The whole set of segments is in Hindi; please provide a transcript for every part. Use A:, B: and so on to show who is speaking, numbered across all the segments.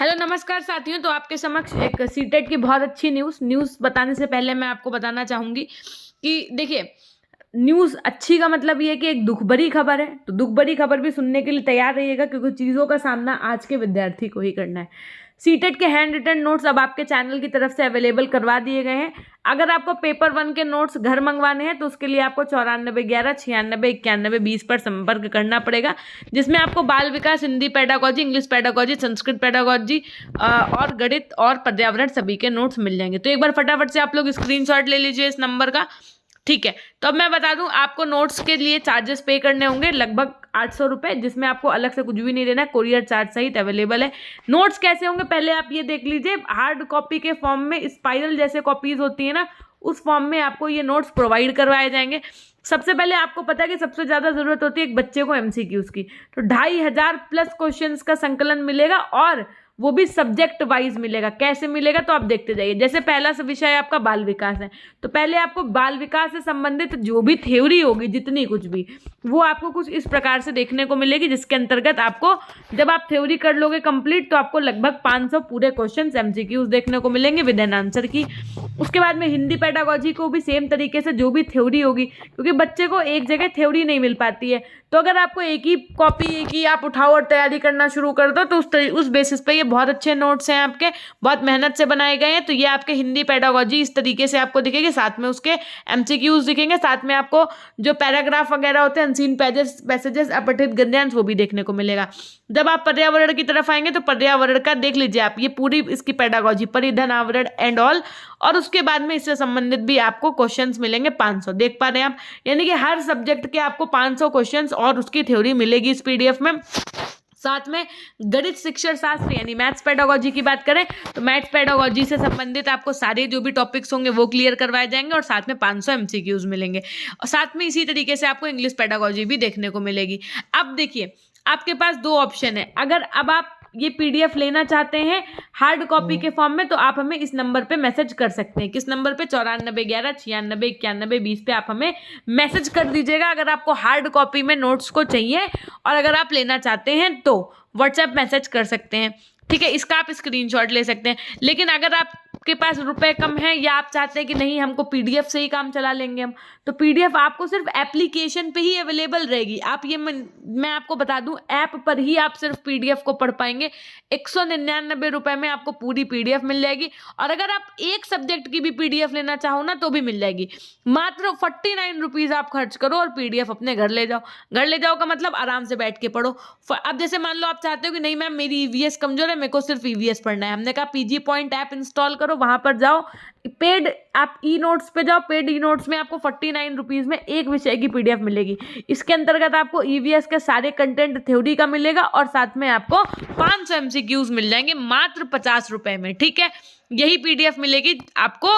A: हेलो नमस्कार साथियों। तो आपके समक्ष एक सीटेट की बहुत अच्छी न्यूज़ बताने से पहले मैं आपको बताना चाहूँगी कि देखिए, न्यूज़ अच्छी का मतलब ये है कि एक दुख भरी खबर है, तो दुख भरी खबर भी सुनने के लिए तैयार रहिएगा, क्योंकि चीज़ों का सामना आज के विद्यार्थी को ही करना है। सीटेट के हैंड रिटन नोट्स अब आपके चैनल की तरफ से अवेलेबल करवा दिए गए हैं। अगर आपको पेपर 1 के नोट्स घर मंगवाने हैं तो उसके लिए आपको 9411969120 पर संपर्क करना पड़ेगा, जिसमें आपको बाल विकास, Hindi pedagogy, English pedagogy, Sanskrit pedagogy और गणित और पर्यावरण सभी के नोट्स मिल जाएंगे। तो एक बार फटाफट से आप लोग स्क्रीनशॉट ले लीजिए इस नंबर का, ठीक है। तो अब मैं बता दूं, आपको नोट्स के लिए चार्जेस पे करने होंगे लगभग 800 रुपये, जिसमें आपको अलग से कुछ भी नहीं देना, कोरियर चार्ज सहित अवेलेबल है। नोट्स कैसे होंगे पहले आप ये देख लीजिए। हार्ड कॉपी के फॉर्म में स्पाइरल जैसे कॉपीज होती है ना, उस फॉर्म में आपको ये नोट्स प्रोवाइड करवाए जाएंगे। सबसे पहले आपको पता है कि सबसे ज़्यादा ज़रूरत होती है एक बच्चे को एमसीक्यूज की, तो 2500 प्लस क्वेश्चंस का संकलन मिलेगा, और वो भी सब्जेक्ट वाइज मिलेगा। कैसे मिलेगा तो आप देखते जाइए। जैसे पहला विषय आपका बाल विकास है, तो पहले आपको बाल विकास से संबंधित जो भी थ्योरी होगी, जितनी कुछ भी, वो आपको कुछ इस प्रकार से देखने को मिलेगी, जिसके अंतर्गत आपको जब आप थ्योरी कर लोगे कंप्लीट तो आपको लगभग 500 पूरे क्वेश्चन एमसीक्यूज देखने को मिलेंगे विद एन आंसर की। उसके बाद में हिंदी पेडागोजी को भी सेम तरीके से जो भी थ्योरी होगी, क्योंकि बच्चे को एक जगह थ्योरी नहीं मिल पाती है, तो अगर आपको एक ही कॉपी एक ही आप उठाओ और तैयारी करना शुरू कर दो, तो उस बेसिस पे ये बहुत अच्छे नोट्स हैं, आपके बहुत मेहनत से बनाए गए हैं। तो ये आपके हिंदी पेडागोजी इस तरीके से आपको दिखेगी, साथ में उसके एमसीक्यूज दिखेंगे, साथ में आपको जो पैराग्राफ वगैरह होते हैं, अनसीन पैसेजेस, अपठित गद्यांश, वो भी देखने को मिलेगा। जब आप पर्यावरण की तरफ आएंगे तो पर्यावरण का देख लीजिए आप, ये पूरी इसकी पेडागोजी, परिधन, आवरण एंड ऑल, और उसके बाद में इससे संबंधित भी आपको क्वेश्चंस मिलेंगे 500। देख पा रहे हैं आप, यानी कि हर सब्जेक्ट के आपको 500 क्वेश्चंस और उसकी थ्योरी मिलेगी इस पीडीएफ में। साथ में गणित शिक्षण शास्त्र यानी मैथ्स पेडागोजी की बात करें तो मैथ्स पेडागोजी से संबंधित आपको सारे जो भी टॉपिक्स होंगे वो क्लियर करवाए जाएंगे, और साथ में 500 एमसीक्यूज मिलेंगे, और साथ में इसी तरीके से आपको इंग्लिश पेडागोजी भी देखने को मिलेगी। अब देखिए, आपके पास 2 ऑप्शन है। अगर अब आप ये पीडीएफ लेना चाहते हैं हार्ड कॉपी के फॉर्म में, तो आप हमें इस नंबर पे मैसेज कर सकते हैं। किस नंबर पे? 9411969120 पे आप हमें मैसेज कर दीजिएगा अगर आपको हार्ड कॉपी में नोट्स को चाहिए, और अगर आप लेना चाहते हैं तो व्हाट्सएप मैसेज कर सकते हैं, ठीक है। इसका आप स्क्रीनशॉट ले सकते हैं। लेकिन अगर आपके पास रुपए कम है, या आप चाहते हैं कि नहीं हमको पीडीएफ से ही काम चला लेंगे हम, तो पीडीएफ आपको सिर्फ एप्लीकेशन पे ही अवेलेबल रहेगी। आप ये मैं आपको बता दूं, ऐप पर ही आप सिर्फ पीडीएफ को पढ़ पाएंगे। 199 रुपए में आपको पूरी पीडीएफ मिल जाएगी, और अगर आप एक सब्जेक्ट की भी पीडीएफ लेना चाहो ना तो भी मिल जाएगी। मात्र 49 रुपीज आप खर्च करो और पीडीएफ अपने घर ले जाओ। घर ले जाओ का मतलब आराम से बैठ के पढ़ो। अब जैसे मान लो आप चाहते हो कि नहीं मैम मेरी ईवीएस कमजोर है, मेरे को सिर्फ ईवीएस पढ़ना है, हमने कहा पीजी पॉइंट ऐप इंस्टॉल करो, वहां पर जाओ, पेड आप ई नोट्स पे जाओ, पेड ई नोट्स में आपको 49 रुपीज में एक विषय की पीडीएफ मिलेगी। इसके अंतर्गत आपको ईवीएस के सारे कंटेंट थ्योरी का मिलेगा, और साथ में आपको 500 एमसीक्यूज मिल जाएंगे मात्र 50 रुपए में, ठीक है। यही पीडीएफ मिलेगी आपको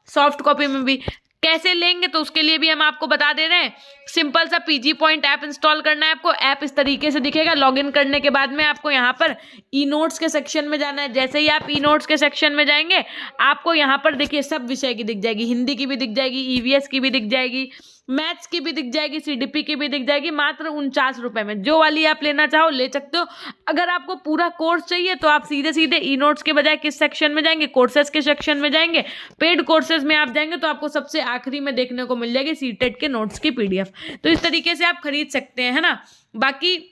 A: सॉफ्ट कॉपी में भी। कैसे लेंगे तो उसके लिए भी हम आपको बता दे रहे हैं। सिंपल सा पीजी पॉइंट ऐप इंस्टॉल करना है आपको। ऐप इस तरीके से दिखेगा। लॉगिन करने के बाद में आपको यहाँ पर ई नोट्स के सेक्शन में जाना है। जैसे ही आप ई नोट्स के सेक्शन में जाएंगे, आपको यहाँ पर देखिए सब विषय की दिख जाएगी, हिंदी की भी दिख जाएगी, ईवीएस की भी दिख जाएगी, मैथ्स की भी दिख जाएगी, सीडीपी की भी दिख जाएगी, मात्र 49 रुपए में। जो वाली आप लेना चाहो ले सकते हो। अगर आपको पूरा कोर्स चाहिए तो आप सीधे सीधे ई नोट्स के बजाय किस सेक्शन में जाएंगे? कोर्सेज के सेक्शन में जाएंगे। पेड कोर्सेज में आप जाएंगे तो आपको सबसे आखिरी में देखने को मिल जाएगी सीटेट के नोट्स की पीडीएफ। तो इस तरीके से आप खरीद सकते हैं, है ना। बाकी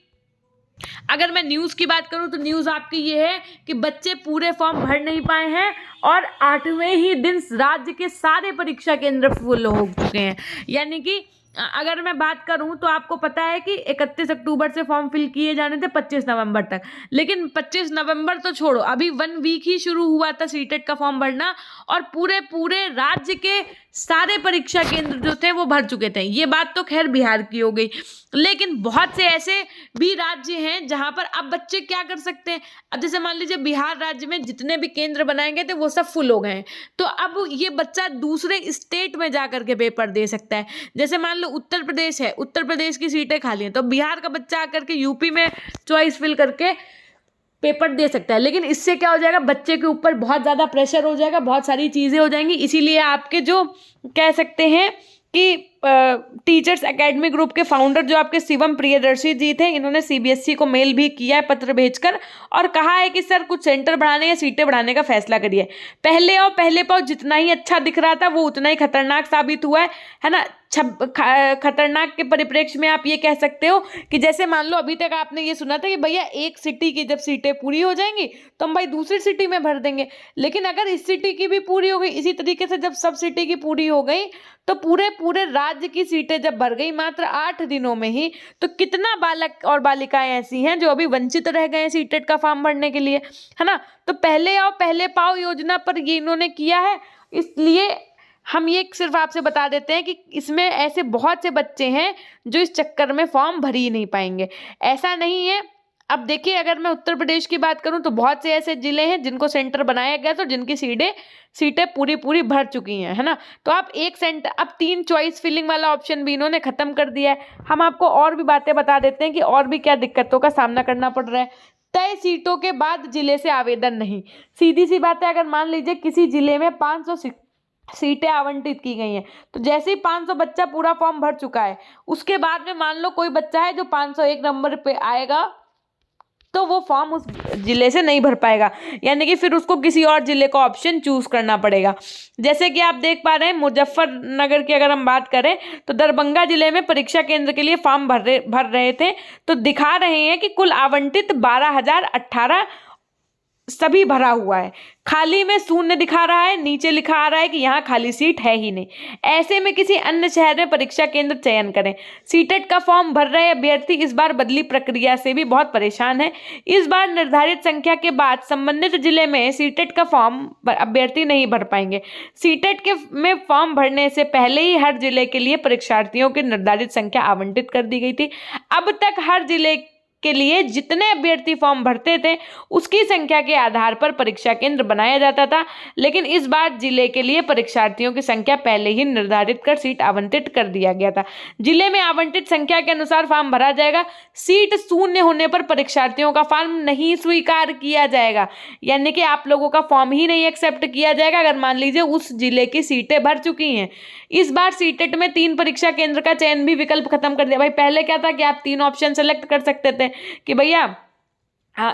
A: अगर मैं न्यूज़ की बात करूं तो न्यूज़ आपकी ये है कि बच्चे पूरे फॉर्म भर नहीं पाए हैं, और 8वें ही दिन राज्य के सारे परीक्षा केंद्र फुल हो चुके हैं। यानी कि अगर मैं बात करूं तो आपको पता है कि 31 अक्टूबर से फॉर्म फिल किए जाने थे 25 नवंबर तक, लेकिन 25 नवंबर तो छोड़ो, अभी 1 वीक ही शुरू हुआ था सीटेट का फॉर्म भरना, और पूरे राज्य के सारे परीक्षा केंद्र जो थे वो भर चुके थे। ये बात तो खैर बिहार की हो गई, लेकिन बहुत से ऐसे भी राज्य हैं जहां पर अब बच्चे क्या कर सकते हैं। अब जैसे मान लीजिए बिहार राज्य में जितने भी केंद्र बनाए गए थे वो सब फुल हो गए हैं, तो अब ये बच्चा दूसरे स्टेट में जा करके पेपर दे सकता है। जैसे मान लो उत्तर प्रदेश है, उत्तर प्रदेश की सीटें खाली हैं, तो बिहार का बच्चा आकर के यूपी में चॉइस फिल करके पेपर दे सकता है। लेकिन इससे क्या हो जाएगा, बच्चे के ऊपर बहुत ज़्यादा प्रेशर हो जाएगा, बहुत सारी चीज़ें हो जाएंगी। इसीलिए आपके जो कह सकते हैं कि टीचर्स एकेडमी ग्रुप के फाउंडर जो आपके शिवम प्रियदर्शी जी थे, इन्होंने सीबीएसई को मेल भी किया है पत्र भेजकर, और कहा है कि सर कुछ सेंटर बढ़ाने या सीटें बढ़ाने का फैसला करिए। पहले आओ पहले पाओ जितना ही अच्छा दिख रहा था वो उतना ही खतरनाक साबित हुआ है ना। खतरनाक के परिप्रेक्ष्य में आप ये कह सकते हो कि जैसे मान लो अभी तक आपने ये सुना था कि भैया एक सिटी की जब सीटें पूरी हो जाएंगी तो हम भाई दूसरी सिटी में भर देंगे, लेकिन अगर इस सिटी की भी पूरी हो गई, इसी तरीके से जब सब सिटी की पूरी हो गई तो पूरे राज्य की सीटें जब भर गई मात्र 8 दिनों में ही, तो कितना बालक और बालिकाएं ऐसी हैं जो अभी वंचित रह गए हैं सीटेट का फॉर्म भरने के लिए, है ना। तो पहले आओ पहले पाओ योजना पर ये इन्होंने किया है, इसलिए हम ये सिर्फ आपसे बता देते हैं कि इसमें ऐसे बहुत से बच्चे हैं जो इस चक्कर में फॉर्म भर ही नहीं पाएंगे। ऐसा नहीं है। अब देखिए, अगर मैं उत्तर प्रदेश की बात करूं तो बहुत से ऐसे जिले हैं जिनको सेंटर बनाया गया तो जिनकी सीटें पूरी भर चुकी हैं, है ना। तो आप एक सेंटर, अब 3 चॉइस फिलिंग वाला ऑप्शन भी इन्होंने खत्म कर दिया है। हम आपको और भी बातें बता देते हैं कि और भी क्या दिक्कतों का सामना करना पड़ रहा है। तय सीटों के बाद जिले से आवेदन नहीं। सीधी सी बात है, अगर मान लीजिए किसी जिले में 500 सीटें आवंटित की गई हैं, तो जैसे ही 500 बच्चा पूरा फॉर्म भर चुका है, उसके बाद में मान लो कोई बच्चा है जो 501 नंबर पे आएगा, तो वो फॉर्म उस जिले से नहीं भर पाएगा, यानी कि फिर उसको किसी और जिले का ऑप्शन चूज करना पड़ेगा। जैसे कि आप देख पा रहे हैं, मुजफ्फरनगर की अगर हम बात करें तो दरभंगा जिले में परीक्षा केंद्र के लिए फॉर्म भर रहे थे, तो दिखा रहे हैं कि कुल आवंटित 12,018 सभी भरा हुआ है, खाली में शून्य दिखा रहा है, नीचे लिखा आ रहा है कि यहाँ खाली सीट है ही नहीं। ऐसे में किसी अन्य शहर में परीक्षा केंद्र चयन करें। सीटेट का फॉर्म भर रहे अभ्यर्थी इस बार बदली प्रक्रिया से भी बहुत परेशान है। इस बार निर्धारित संख्या के बाद संबंधित जिले में सीटेट का फॉर्म अभ्यर्थी नहीं भर पाएंगे। सीटेट में फॉर्म भरने से पहले ही हर जिले के लिए परीक्षार्थियों की निर्धारित संख्या आवंटित कर दी गई थी। अब तक हर जिले के लिए जितने अभ्यर्थी फॉर्म भरते थे उसकी संख्या के आधार पर परीक्षा केंद्र बनाया जाता था, लेकिन इस बार जिले के लिए परीक्षार्थियों की संख्या पहले ही निर्धारित कर सीट आवंटित कर दिया गया था। जिले में आवंटित संख्या के अनुसार फॉर्म भरा जाएगा। सीट शून्य होने पर परीक्षार्थियों का फॉर्म नहीं स्वीकार किया जाएगा, यानी कि आप लोगों का फॉर्म ही नहीं एक्सेप्ट किया जाएगा अगर मान लीजिए उस जिले की सीटें भर चुकी हैं। इस बार सीटेट में 3 परीक्षा केंद्र का चयन भी विकल्प खत्म कर दिया। भाई पहले क्या था कि आप 3 ऑप्शन सेलेक्ट कर सकते थे कि भैया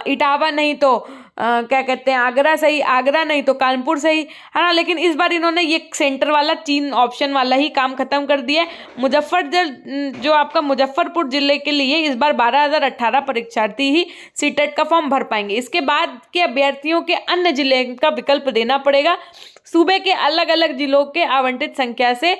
A: इटावा नहीं तो क्या कहते हैं आगरा सही, आगरा नहीं तो कानपुर सही, है ना। लेकिन इस बार इन्होंने ये सेंटर वाला 3 ऑप्शन वाला ही काम खत्म कर दिया है। जो आपका मुजफ्फरपुर जिले के लिए इस बार 12,018 परीक्षार्थी ही सीटेट का फॉर्म भर पाएंगे। इसके बाद के अभ्यर्थियों के अन्य जिले का विकल्प देना पड़ेगा। सूबे के अलग अलग जिलों के आवंटित संख्या से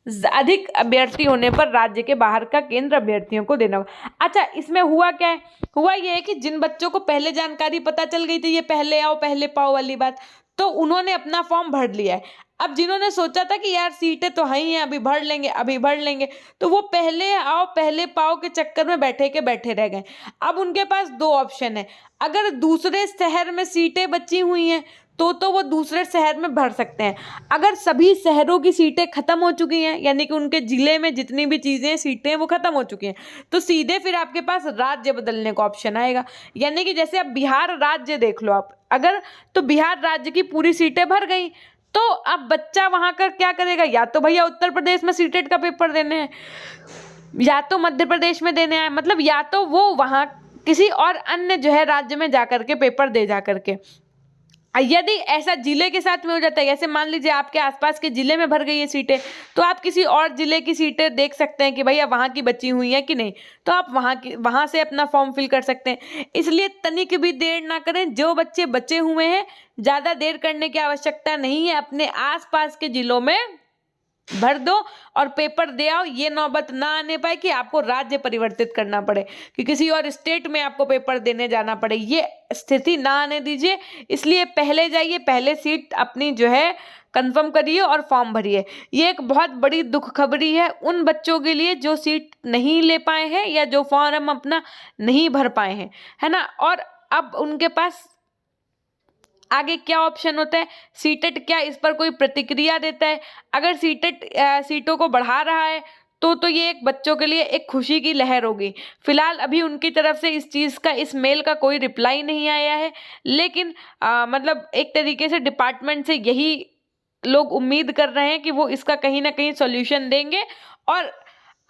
A: अधिक अभ्यर्थी होने पर राज्य के बाहर का केंद्र अभ्यर्थियों को देना होगा। अच्छा, इसमें हुआ क्या है? हुआ ये है कि जिन बच्चों को पहले जानकारी पता चल गई थी, ये पहले आओ पहले पाओ वाली बात, तो उन्होंने अपना फॉर्म भर लिया है। अब जिन्होंने सोचा था कि यार सीटें तो है ही हैं, अभी भर लेंगे, तो वो पहले आओ पहले पाओ के चक्कर में बैठे रह गए। अब उनके पास 2 ऑप्शन है। अगर दूसरे शहर में सीटें बची हुई हैं तो वो दूसरे शहर में भर सकते हैं। अगर सभी शहरों की सीटें खत्म हो चुकी हैं, यानी कि उनके जिले में जितनी भी चीजें सीटें वो खत्म हो चुकी हैं, तो सीधे फिर आपके पास राज्य बदलने का ऑप्शन आएगा। यानी कि जैसे अब बिहार राज्य देख लो आप, अगर तो बिहार राज्य की पूरी सीटें भर गई, तो अब बच्चा वहां कर क्या करेगा? या तो भैया उत्तर प्रदेश में सीटेट का पेपर देने हैं, या तो मध्य प्रदेश में देने हैं, मतलब या तो वो वहां किसी और अन्य जो है राज्य में जाकर के पेपर दे जा करके। यदि ऐसा जिले के साथ में हो जाता है, जैसे मान लीजिए आपके आसपास के जिले में भर गई है सीटें, तो आप किसी और जिले की सीटें देख सकते हैं कि भैया वहाँ की बची हुई है कि नहीं, तो आप वहाँ से अपना फॉर्म फिल कर सकते हैं। इसलिए तनिक भी देर ना करें। जो बच्चे बचे हुए हैं, ज़्यादा देर करने की आवश्यकता नहीं है, अपने आसपास के जिलों में भर दो और पेपर दे आओ। ये नौबत ना आने पाए कि आपको राज्य परिवर्तित करना पड़े, कि किसी और स्टेट में आपको पेपर देने जाना पड़े, ये स्थिति ना आने दीजिए। इसलिए पहले जाइए, पहले सीट अपनी जो है कंफर्म करिए और फॉर्म भरिए। ये एक बहुत बड़ी दुख खबरी है उन बच्चों के लिए जो सीट नहीं ले पाए हैं या जो फॉर्म अपना नहीं भर पाए हैं, है ना। और अब उनके पास आगे क्या ऑप्शन होता है? सीटेट क्या इस पर कोई प्रतिक्रिया देता है? अगर सीटेट सीटों को बढ़ा रहा है तो ये एक बच्चों के लिए एक खुशी की लहर होगी। फिलहाल अभी उनकी तरफ से इस चीज़ का, इस मेल का कोई रिप्लाई नहीं आया है, लेकिन मतलब एक तरीके से डिपार्टमेंट से यही लोग उम्मीद कर रहे हैं कि वो इसका कहीं ना कहीं सॉल्यूशन देंगे और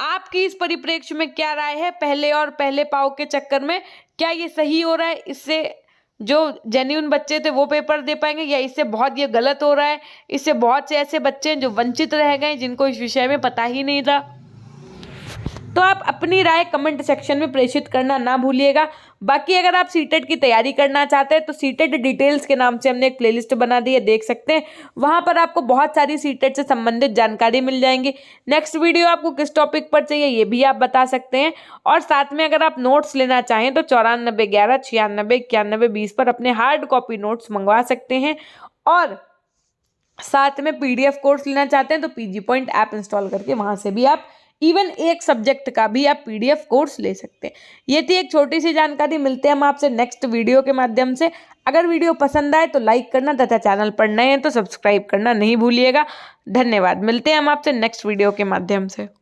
A: आपकी इस परिप्रेक्ष्य में क्या राय है, पहले और पहले पाव के चक्कर में क्या ये सही हो रहा है, इससे जो जेन्युइन बच्चे थे वो पेपर दे पाएंगे, या इससे बहुत ये गलत हो रहा है, इससे बहुत से ऐसे बच्चे हैं जो वंचित रह गए जिनको इस विषय में पता ही नहीं था। तो आप अपनी राय कमेंट सेक्शन में प्रेषित करना ना भूलिएगा। बाकी अगर आप सीटेट की तैयारी करना चाहते हैं तो सीटेट डिटेल्स के नाम से हमने एक प्लेलिस्ट बना दी है, देख सकते हैं। वहां पर आपको बहुत सारी सीटेट से संबंधित जानकारी मिल जाएंगी। नेक्स्ट वीडियो आपको किस टॉपिक पर चाहिए ये भी आप बता सकते हैं। और साथ में अगर आप नोट्स लेना चाहें तो 9411969120 पर अपने हार्ड कॉपी नोट्स मंगवा सकते हैं। और साथ में पीडीएफ कोर्स लेना चाहते हैं तो पीजी पॉइंट ऐप इंस्टॉल करके वहां से भी आप इवन एक सब्जेक्ट का भी आप पीडीएफ कोर्स ले सकते हैं। ये थी एक छोटी सी जानकारी। मिलते हैं हम आपसे नेक्स्ट वीडियो के माध्यम से। अगर वीडियो पसंद आए तो लाइक करना तथा चैनल पर नए हैं तो सब्सक्राइब करना नहीं भूलिएगा। धन्यवाद। मिलते हैं हम आपसे नेक्स्ट वीडियो के माध्यम से।